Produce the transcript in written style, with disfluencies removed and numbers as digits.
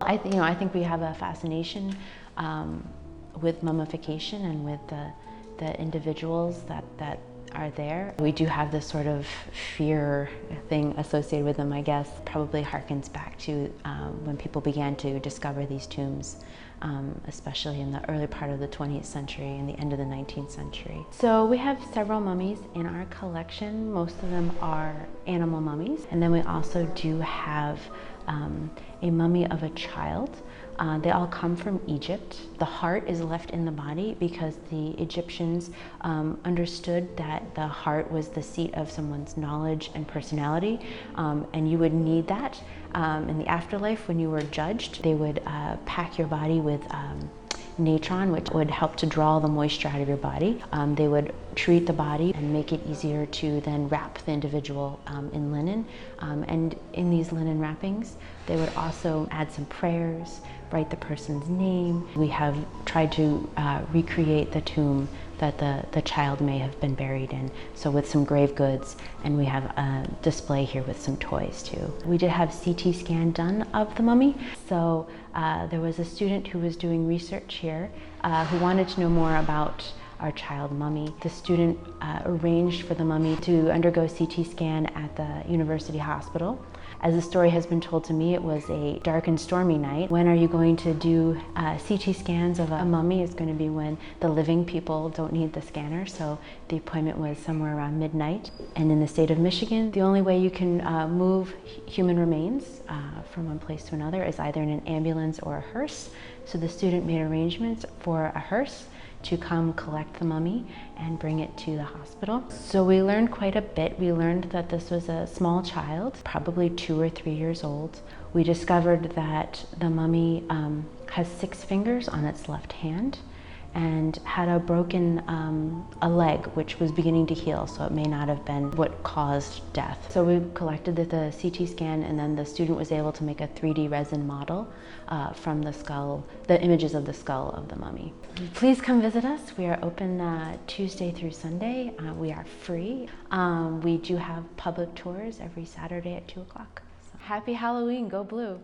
I think we have a fascination with mummification and with the individuals that are there. We do have this sort of fear thing associated with them, I guess. Probably harkens back to when people began to discover these tombs, especially in the early part of the 20th century and the end of the 19th century. So we have several mummies in our collection. Most of them are animal mummies. And then we also do have a mummy of a child. They all come from Egypt. The heart is left in the body because the Egyptians understood that the heart was the seat of someone's knowledge and personality, and you would need that in the afterlife when you were judged. They would pack your body with natron, which would help to draw the moisture out of your body. They would treat the body and make it easier to then wrap the individual in linen. And in these linen wrappings, they would also add some prayers, write the person's name. We have tried to recreate the tomb that the child may have been buried in, so with some grave goods, and we have a display here with some toys too. We did have CT scan done of the mummy, so there was a student who was doing research here who wanted to know more about our child mummy. The student arranged for the mummy to undergo CT scan at the university hospital. As the story has been told to me, it was a dark and stormy night. When are you going to do CT scans of a mummy? Is going to be when the living people don't need the scanner. So the appointment was somewhere around midnight. And in the state of Michigan, the only way you can move human remains from one place to another is either in an ambulance or a hearse. So the student made arrangements for a hearse to come collect the mummy and bring it to the hospital. So we learned quite a bit. We learned that this was a small child, probably 2 or 3 years old. We discovered that the mummy has 6 fingers on its left hand and had a broken a leg, which was beginning to heal, so it may not have been what caused death. So we collected the CT scan, and then the student was able to make a 3D resin model from the skull, the images of the skull of the mummy. Please come visit us. We are open Tuesday through Sunday. We are free. We do have public tours every Saturday at 2 o'clock. So happy Halloween, go blue.